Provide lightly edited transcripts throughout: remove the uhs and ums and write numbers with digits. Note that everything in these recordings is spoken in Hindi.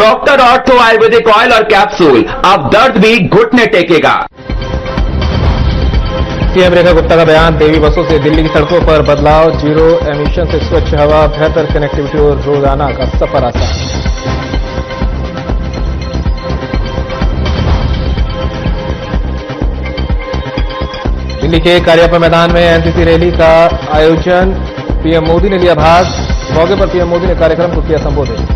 डॉक्टर ऑर्थो आयुर्वेदिक ऑयल और कैप्सूल, अब दर्द भी घुटने टेकेगा। सीएम रेखा गुप्ता का बयान, देवी बसों से दिल्ली की सड़कों पर बदलाव, जीरो एमिशन से स्वच्छ हवा, बेहतर कनेक्टिविटी और रोजाना का सफर आसान। दिल्ली के कारियापा मैदान में एनसीसी रैली का आयोजन, पीएम मोदी ने लिया भाग। मौके पर पीएम मोदी ने कार्यक्रम को किया संबोधित।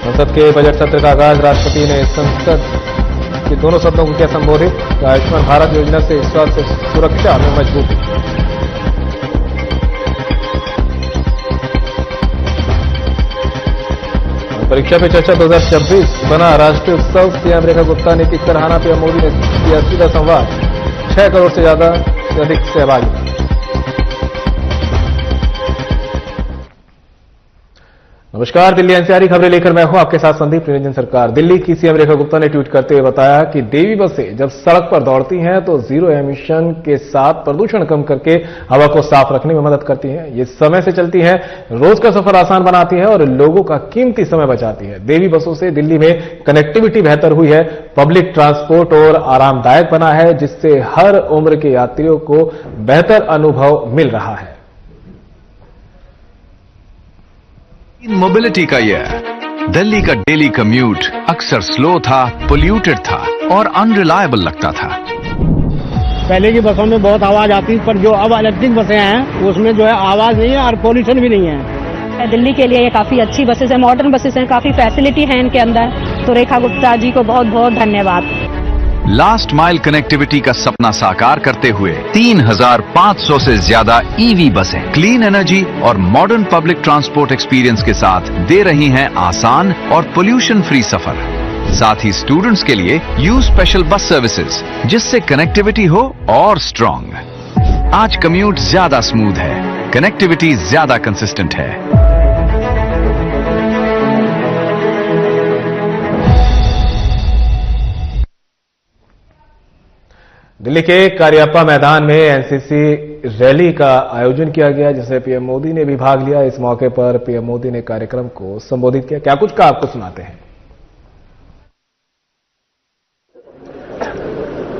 संसद के बजट सत्र का आगाज, राष्ट्रपति ने संसद के दोनों सदनों को किया संबोधित। आयुष्मान भारत योजना से स्वास्थ्य सुरक्षा में मजबूती। परीक्षा पे चर्चा 2026 बना राष्ट्रीय उत्सव, सीएम रेखा गुप्ता ने की सराहना, पीएम मोदी ने किया सीधा संवाद। 6 करोड़ से अधिक सहभागी। नमस्कार, दिल्ली एनसीआर खबरें लेकर मैं हूं आपके साथ संदीप निरंजन सरकार। दिल्ली की सीएम रेखा गुप्ता ने ट्वीट करते हुए बताया कि देवी बसें जब सड़क पर दौड़ती हैं तो जीरो एमिशन के साथ प्रदूषण कम करके हवा को साफ रखने में मदद करती हैं। ये समय से चलती हैं, रोज का सफर आसान बनाती हैं और लोगों का कीमती समय बचाती है। देवी बसों से दिल्ली में कनेक्टिविटी बेहतर हुई है, पब्लिक ट्रांसपोर्ट और आरामदायक बना है, जिससे हर उम्र के यात्रियों को बेहतर अनुभव मिल रहा है। मोबिलिटी का यह दिल्ली का डेली कम्यूट अक्सर स्लो था, पोल्यूटेड था और अनरिलायबल लगता था। पहले की बसों में बहुत आवाज आती, पर जो अब इलेक्ट्रिक बसें हैं उसमें जो है आवाज नहीं है और पोल्यूशन भी नहीं है। दिल्ली के लिए ये काफी अच्छी बसेस है, मॉडर्न बसेस हैं, काफी फैसिलिटी है इनके अंदर। तो रेखा गुप्ता जी को बहुत बहुत धन्यवाद। लास्ट माइल कनेक्टिविटी का सपना साकार करते हुए 3,500 से ज्यादा ईवी बसें क्लीन एनर्जी और मॉडर्न पब्लिक ट्रांसपोर्ट एक्सपीरियंस के साथ दे रही हैं आसान और पोल्यूशन फ्री सफर। साथ ही स्टूडेंट्स के लिए यूज स्पेशल बस सर्विसेज, जिससे कनेक्टिविटी हो और स्ट्रांग। आज कम्यूट ज्यादा स्मूथ है, कनेक्टिविटी ज्यादा कंसिस्टेंट है। दिल्ली के कारियापा मैदान में एनसीसी रैली का आयोजन किया गया, जिसे पीएम मोदी ने भी भाग लिया। इस मौके पर पीएम मोदी ने कार्यक्रम को संबोधित किया। क्या कुछ कहा, आपको सुनाते हैं।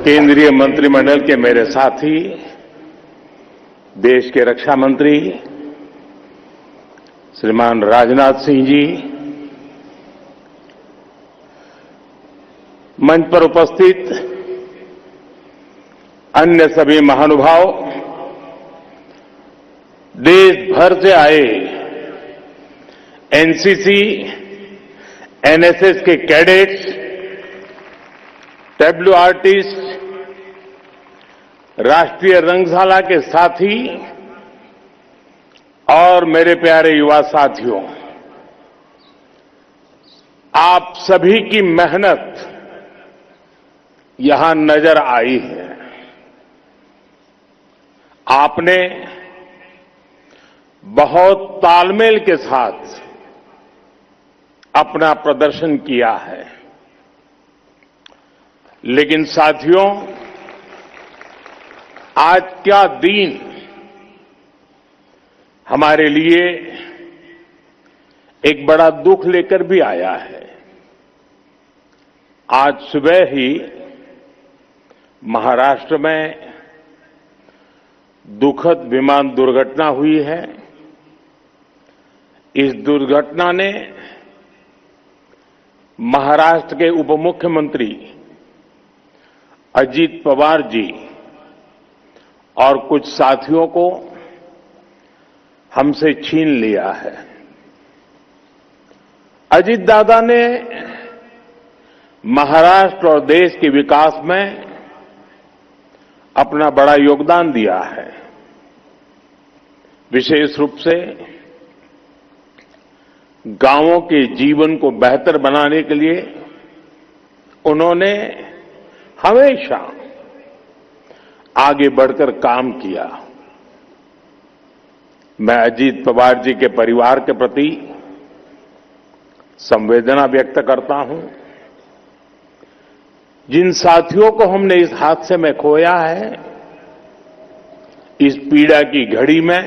केंद्रीय मंत्रिमंडल के मेरे साथी, देश के रक्षा मंत्री श्रीमान राजनाथ सिंह जी, मंच पर उपस्थित अन्य सभी महानुभाव, देश भर से आए एनसीसी, एनएसएस के कैडेट्स, डब्ल्यूआरटीस, राष्ट्रीय रंगशाला के साथी और मेरे प्यारे युवा साथियों, आप सभी की मेहनत यहां नजर आई है। आपने बहुत तालमेल के साथ अपना प्रदर्शन किया है। लेकिन साथियों, आज का दिन हमारे लिए एक बड़ा दुख लेकर भी आया है। आज सुबह ही महाराष्ट्र में दुखद विमान दुर्घटना हुई है। इस दुर्घटना ने महाराष्ट्र के उप मुख्यमंत्री अजीत पवार जी और कुछ साथियों को हमसे छीन लिया है। अजीत दादा ने महाराष्ट्र और देश के विकास में अपना बड़ा योगदान दिया है। विशेष रूप से गांवों के जीवन को बेहतर बनाने के लिए उन्होंने हमेशा आगे बढ़कर काम किया। मैं अजीत पवार जी के परिवार के प्रति संवेदना व्यक्त करता हूं। जिन साथियों को हमने इस हादसे में खोया है, इस पीड़ा की घड़ी में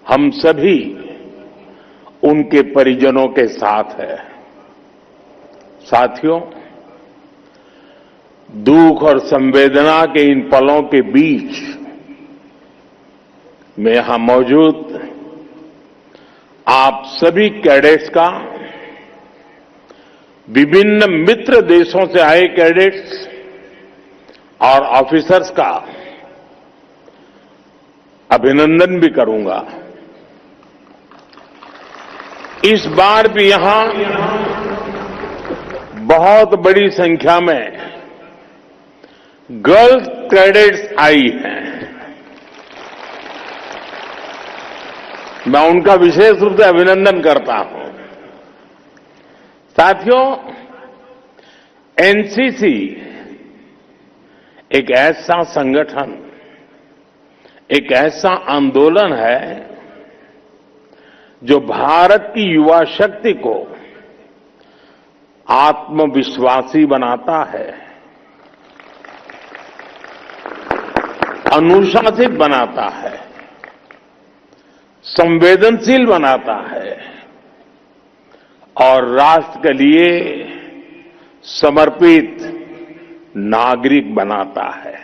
हम सभी उनके परिजनों के साथ हैं। साथियों, दुख और संवेदना के इन पलों के बीच मैं यहां मौजूद आप सभी कैडेट्स का, विभिन्न मित्र देशों से आए कैडेट्स और ऑफिसर्स का अभिनंदन भी करूंगा। इस बार भी यहां बहुत बड़ी संख्या में गर्ल्स कैडेट्स आई हैं। मैं उनका विशेष रूप से अभिनंदन करता हूं। साथियों, एनसीसी एक ऐसा संगठन, एक ऐसा आंदोलन है जो भारत की युवा शक्ति को आत्मविश्वासी बनाता है, अनुशासित बनाता है, संवेदनशील बनाता है और राष्ट्र के लिए समर्पित नागरिक बनाता है।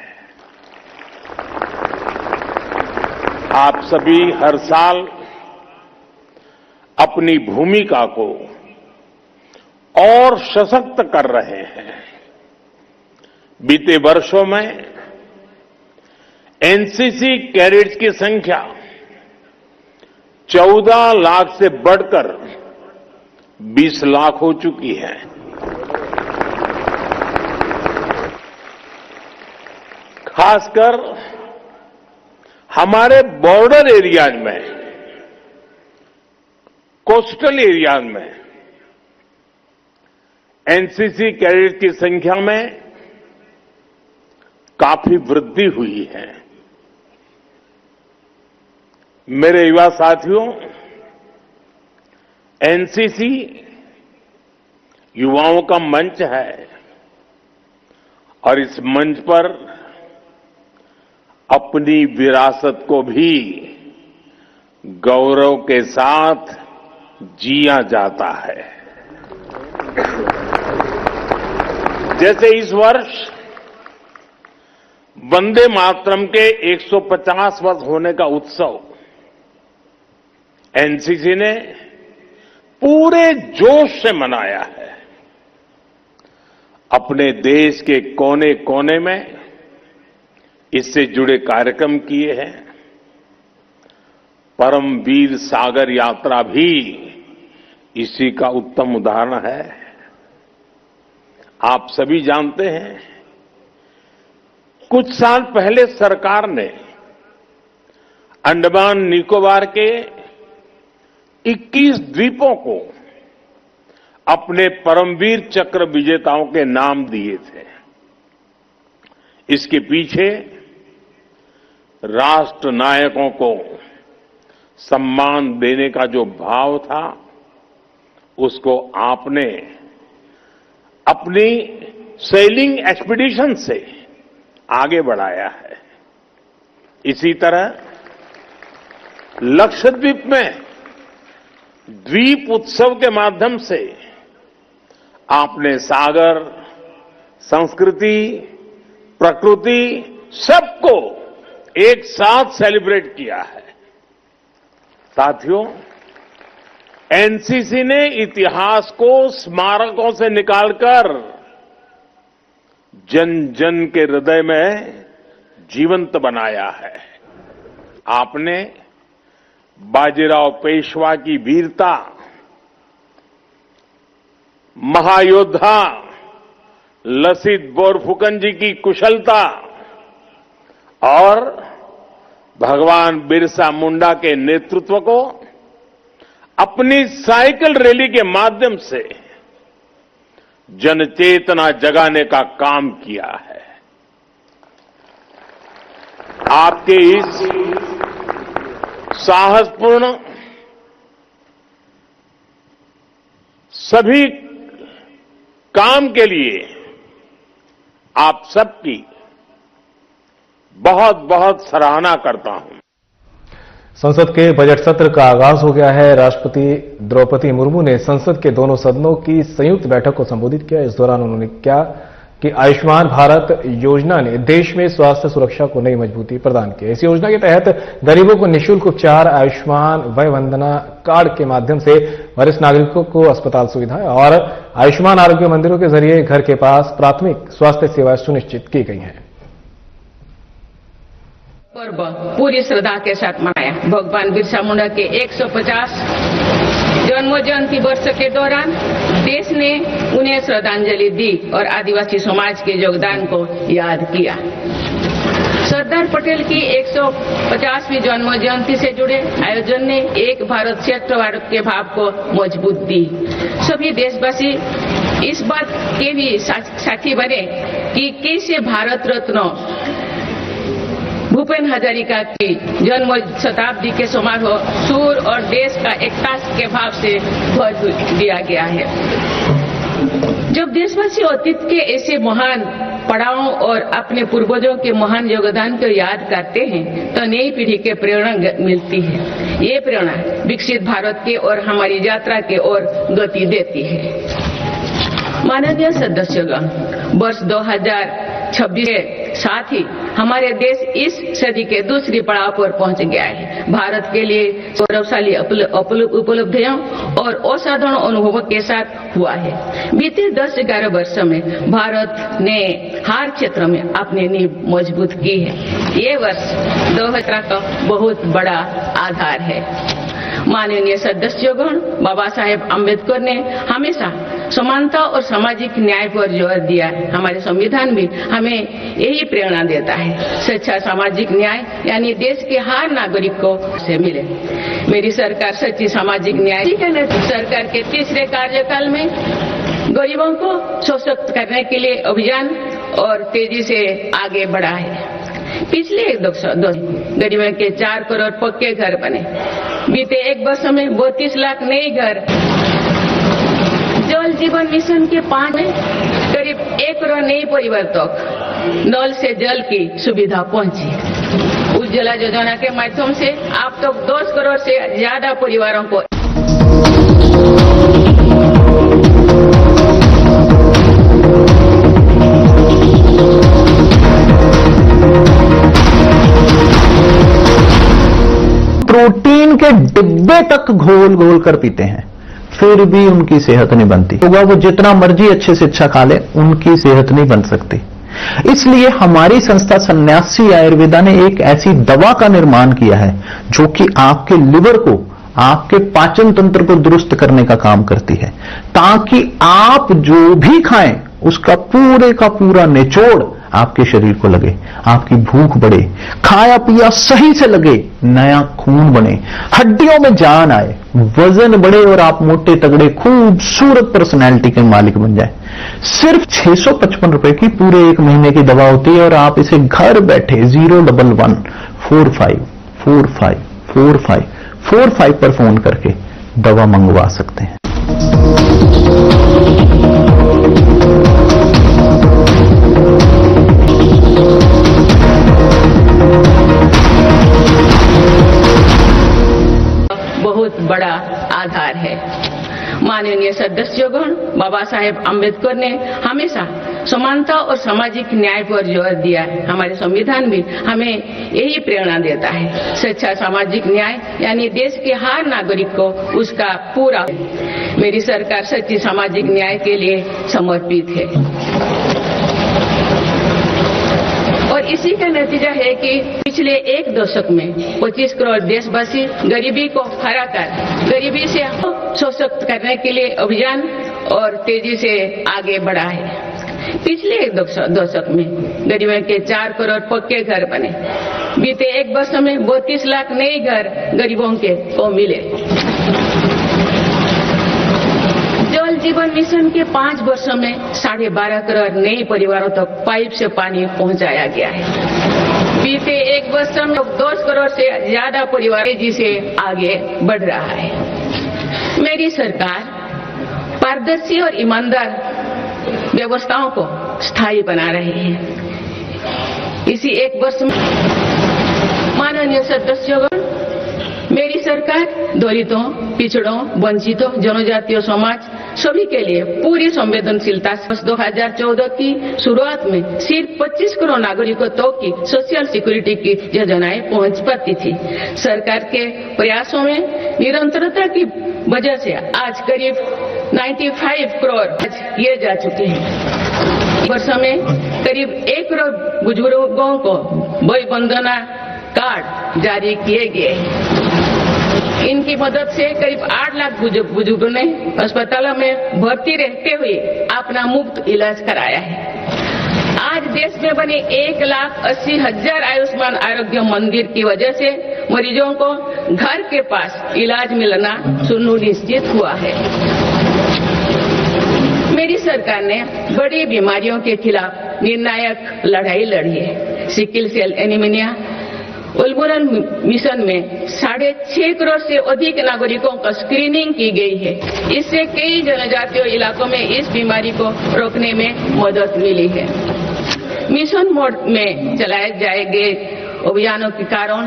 आप सभी हर साल अपनी भूमिका को और सशक्त कर रहे हैं। बीते वर्षों में एनसीसी कैडेट्स की संख्या 14 लाख से बढ़कर 20 लाख हो चुकी है। खासकर हमारे बॉर्डर एरियाज में, कोस्टल एरियाज में एनसीसी कैडेट की संख्या में काफी वृद्धि हुई है। मेरे युवा साथियों, एनसीसी युवाओं का मंच है और इस मंच पर अपनी विरासत को भी गौरव के साथ जिया जाता है। जैसे इस वर्ष वंदे मातरम के 150 वर्ष होने का उत्सव एनसीसी ने पूरे जोश से मनाया है। अपने देश के कोने कोने में इससे जुड़े कार्यक्रम किए हैं। परमवीर सागर यात्रा भी इसी का उत्तम उदाहरण है। आप सभी जानते हैं, कुछ साल पहले सरकार ने अंडमान निकोबार के 21 द्वीपों को अपने परमवीर चक्र विजेताओं के नाम दिए थे। इसके पीछे राष्ट्र नायकों को सम्मान देने का जो भाव था, उसको आपने अपनी सेलिंग एक्सपीडिशन से आगे बढ़ाया है। इसी तरह लक्षद्वीप में द्वीप उत्सव के माध्यम से आपने सागर, संस्कृति, प्रकृति सबको एक साथ सेलिब्रेट किया है। साथियों, एनसीसी ने इतिहास को स्मारकों से निकालकर जन जन के हृदय में जीवंत बनाया है। आपने बाजीराव पेशवा की वीरता, महायोद्धा लसित बोरफुकन जी की कुशलता और भगवान बिरसा मुंडा के नेतृत्व को अपनी साइकिल रैली के माध्यम से जनचेतना जगाने का काम किया है। आपके इस साहसपूर्ण सभी काम के लिए आप सबकी बहुत बहुत सराहना करता हूं। संसद के बजट सत्र का आगाज हो गया है। राष्ट्रपति द्रौपदी मुर्मू ने संसद के दोनों सदनों की संयुक्त बैठक को संबोधित किया। इस दौरान उन्होंने कहा कि आयुष्मान भारत योजना ने देश में स्वास्थ्य सुरक्षा को नई मजबूती प्रदान की। इस योजना के तहत गरीबों को निःशुल्क उपचार, आयुष्मान वय वंदना कार्ड के माध्यम से वरिष्ठ नागरिकों को अस्पताल सुविधाएं और आयुष्मान आरोग्य मंदिरों के जरिए घर के पास प्राथमिक स्वास्थ्य सेवाएं सुनिश्चित की गई हैं। पर्व पूरी श्रद्धा के साथ मनाया। भगवान बिरसा मुंडा के 150 जन्म जयंती वर्ष के दौरान देश ने उन्हें श्रद्धांजलि दी और आदिवासी समाज के योगदान को याद किया। सरदार पटेल की 150वीं जन्म जयंती से जुड़े आयोजन ने एक भारत श्रेष्ठ भारत के भाव को मजबूत दी। सभी देशवासी इस बात के भी साक्षी बने कि कैसे भारत रत्न भूपेन हजारिका की जन्म शताब्दी के समारोह सूर और देश का एकता के भाव से भर दिया गया है। जब देशवासी अतीत के ऐसे महान पड़ावों और अपने पूर्वजों के महान योगदान को याद करते हैं तो नई पीढ़ी के प्रेरणा मिलती है। ये प्रेरणा विकसित भारत के और हमारी यात्रा के ओर गति देती है। माननीय सदस्यगण, वर्ष 2026 के साथ ही हमारे देश इस सदी के दूसरी पड़ाव पर पहुंच गया है। भारत के लिए गौरवशाली उपलब्धियों और असाधारण अनुभवों के साथ हुआ है। बीते 10-11 वर्षों में भारत ने हर क्षेत्र में अपनी नींव मजबूत की है। ये वर्ष 2017 का बहुत बड़ा आधार है। माननीय सदस्यगण, बाबा साहेब अम्बेडकर ने हमेशा समानता और सामाजिक न्याय पर जोर दिया। हमारे संविधान भी हमें यही प्रेरणा देता है। सच्चा सामाजिक न्याय यानी देश के हर नागरिक को से मिले। मेरी सरकार सच्ची सामाजिक न्याय सरकार के तीसरे कार्यकाल में गरीबों को सशक्त करने के लिए अभियान और तेजी से आगे बढ़ा है। पिछले 1 दशक गरीबों के 4 करोड़ पक्के घर बने। बीते 1 वर्ष में 32 लाख नए घर। जल जीवन मिशन के 5 में करीब 1 करोड़ नए परिवार तक नल से जल की सुविधा पहुंची। उज्ज्वला योजना के माध्यम से अब तक 10 करोड़ से ज्यादा परिवारों को प्रोटीन के डिब्बे तक घोल घोल कर पीते हैं, फिर भी उनकी सेहत नहीं बनती। होगा वो जितना मर्जी अच्छे से अच्छा खा ले, उनकी सेहत नहीं बन सकती। इसलिए हमारी संस्था सन्यासी आयुर्वेदा ने एक ऐसी दवा का निर्माण किया है जो कि आपके लिवर को, आपके पाचन तंत्र को दुरुस्त करने का काम करती है, ताकि आप जो भी खाएं उसका पूरे का पूरा निचोड़ आपके शरीर को लगे, आपकी भूख बढ़े, खाया पिया सही से लगे, नया खून बने, हड्डियों में जान आए, वजन बढ़े और आप मोटे तगड़े खूबसूरत पर्सनैलिटी के मालिक बन जाए। सिर्फ 655 रुपए की पूरे 1 महीने की दवा होती है और आप इसे घर बैठे 01145454545 पर फोन करके दवा मंगवा सकते हैं। बहुत बड़ा आधार है। माननीय सदस्यगण, बाबा साहेब अम्बेडकर ने हमेशा समानता और सामाजिक न्याय पर जोर दिया। हमारे संविधान भी हमें यही प्रेरणा देता है। सच्चा सामाजिक न्याय यानी देश के हर नागरिक को उसका पूरा। मेरी सरकार सच्ची सामाजिक न्याय के लिए समर्पित है और इसी का नतीजा है कि पिछले 1 दशक में 25 करोड़ देशवासी गरीबी को हराकर गरीबी से सशक्त करने के लिए अभियान और तेजी से आगे बढ़ा है। पिछले 1 दशक में गरीबों के 4 करोड़ पक्के घर बने। बीते 1 वर्ष में 32 लाख नए घर गरीबों के को मिले। जल जीवन मिशन के 5 वर्षों में 12.5 करोड़ नए परिवारों तक पाइप से पानी पहुंचाया गया है। बीते 1 वर्ष में 10 करोड़ से ज्यादा परिवार तेजी से आगे बढ़ रहा है। मेरी सरकार पारदर्शी और ईमानदार व्यवस्थाओं को स्थायी बना रही है। इसी एक वर्ष में माननीय सदस्यगण, मेरी सरकार दलितों, पिछड़ों, वंचितों, जनजातीय समाज सभी के लिए पूरी संवेदनशीलता से 2014 की शुरुआत में सिर्फ 25 करोड़ नागरिकों तक की सोशल सिक्योरिटी की योजनाएं पहुंच पाती थी। सरकार के प्रयासों में निरंतरता की वजह से आज करीब 95 करोड़ किए जा चुके हैं। वर्ष में करीब 1 करोड़ बुजुर्गों को वय वंदना कार्ड जारी किए गए। इनकी मदद से करीब 8 लाख बुजुर्गों ने अस्पतालों में भर्ती रहते हुए अपना मुफ्त इलाज कराया है। आज देश में बने 1,80,000 आयुष्मान आरोग्य मंदिर की वजह से मरीजों को घर के पास इलाज मिलना सुनिश्चित हुआ है। मेरी सरकार ने बड़ी बीमारियों के खिलाफ निर्णायक लड़ाई लड़ी है। सिकल सेल एनीमिया उन्मूलन मिशन में 6.5 करोड़ से अधिक नागरिकों का स्क्रीनिंग की गई है। इससे कई जनजातीय इलाकों में इस बीमारी को रोकने में मदद मिली है। मिशन मोड में चलाए जाए गए अभियानों के कारण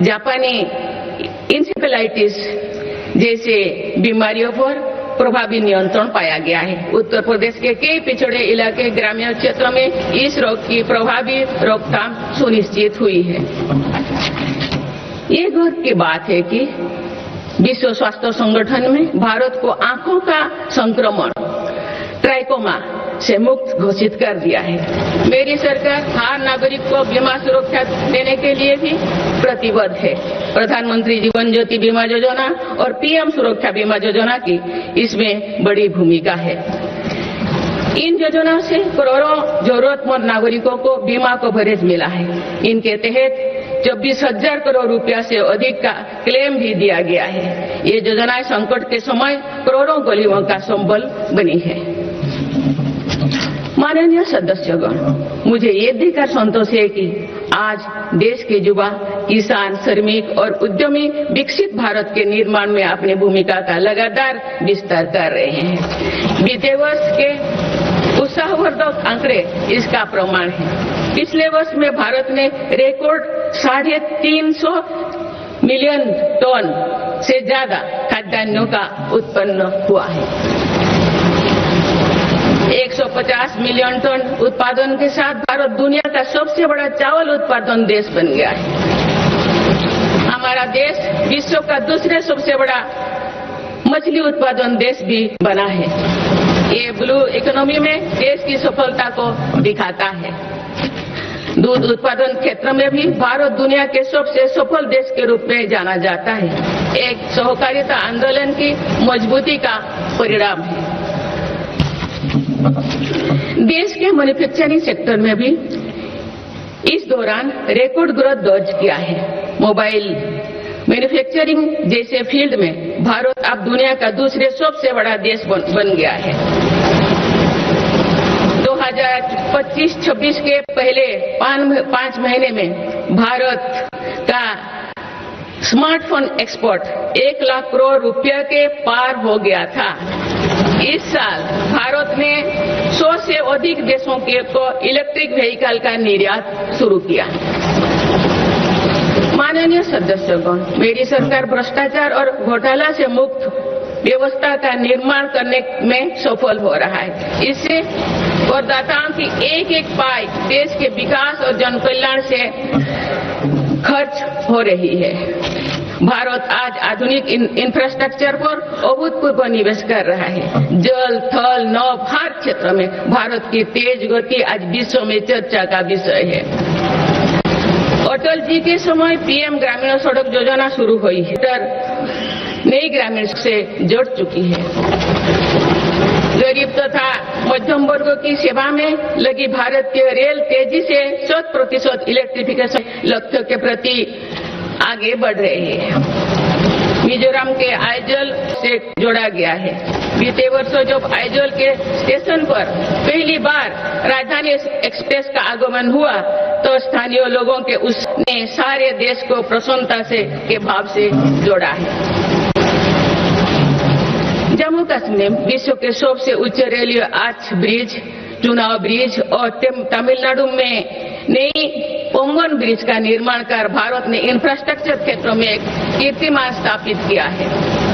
जापानी इंसेफेलाइटिस जैसे बीमारियों पर प्रभावी नियंत्रण पाया गया है। उत्तर प्रदेश के कई पिछड़े इलाके ग्रामीण क्षेत्रों में इस रोग की प्रभावी रोकथाम सुनिश्चित हुई है। ये गर्व की बात है कि विश्व स्वास्थ्य संगठन में भारत को आंखों का संक्रमण ट्राइकोमा से मुक्त घोषित कर दिया है। मेरी सरकार हर नागरिक को बीमा सुरक्षा देने के लिए भी प्रतिबद्ध है। प्रधानमंत्री जीवन ज्योति बीमा योजना और पीएम सुरक्षा बीमा योजना की इसमें बड़ी भूमिका है। इन योजनाओं से करोड़ों जरूरतमंद नागरिकों को बीमा कवरेज मिला है। इनके तहत 24,000 करोड़ रुपया से अधिक का क्लेम भी दिया गया है। ये योजनाएं संकट के समय करोड़ों गरीबों का संबल बनी है। माननीय सदस्यगण, मुझे ये देखकर संतोष है कि आज देश के युवा, किसान, श्रमिक और उद्यमी विकसित भारत के निर्माण में अपनी भूमिका का लगातार विस्तार कर रहे हैं। बीते वर्ष के उत्साहवर्धक आंकड़े इसका प्रमाण है। पिछले वर्ष में भारत ने रिकॉर्ड 350 मिलियन टन से ज्यादा खाद्यान्नों का उत्पन्न हुआ है। 150 मिलियन टन उत्पादन के साथ भारत दुनिया का सबसे बड़ा चावल उत्पादन देश बन गया है। हमारा देश विश्व का दूसरे सबसे बड़ा मछली उत्पादन देश भी बना है। ये ब्लू इकोनॉमी में देश की सफलता को दिखाता है। दूध उत्पादन क्षेत्र में भी भारत दुनिया के सबसे सफल देश के रूप में जाना जाता है। एक सहकारिता आंदोलन की मजबूती का परिणाम है। देश के मैन्युफैक्चरिंग सेक्टर में भी इस दौरान रिकॉर्ड ग्रोथ दर्ज किया है। मोबाइल मैन्युफैक्चरिंग जैसे फील्ड में भारत अब दुनिया का दूसरे सबसे बड़ा देश बन गया है। 2025-26 के पहले 5 महीने में भारत का स्मार्टफोन एक्सपोर्ट 1 लाख करोड़ रुपया के पार हो गया था। इस साल भारत ने 100 से अधिक देशों को इलेक्ट्रिक व्हीकल का निर्यात शुरू किया। माननीय सदस्यगण, मेरी सरकार भ्रष्टाचार और घोटाला से मुक्त व्यवस्था का निर्माण करने में सफल हो रहा है। इससे करदाताओं की एक पाई देश के विकास और जन कल्याण से खर्च हो रही है। भारत आज आधुनिक इंफ्रास्ट्रक्चर पर अभूतपूर्व निवेश कर रहा है। जल, थल, नभ हर क्षेत्र में भारत की तेज गति आज विश्व में चर्चा का विषय है। अटल जी के समय पीएम ग्रामीण सड़क योजना शुरू हुई है। नई ग्रामीण से जुड़ चुकी है। गरीब तथा मध्यम वर्ग की सेवा में लगी भारतीय रेल तेजी से 100% इलेक्ट्रिफिकेशन लक्ष्य के प्रति आगे बढ़ रही है। मिजोरम के आइजोल से जोड़ा गया है। बीते वर्षों जब आइजोल के स्टेशन पर पहली बार राजधानी एक्सप्रेस का आगमन हुआ तो स्थानीय लोगों के उसने सारे देश को प्रसन्नता से के भाव से जोड़ा है। जम्मू कश्मीर विश्व के सबसे ऊंचे रेलवे आर्च ब्रिज, चुनाव ब्रिज और तमिलनाडु में नई पोंगोन ब्रिज का निर्माण कर भारत ने इंफ्रास्ट्रक्चर क्षेत्रों में एक कीर्तिमान स्थापित किया है।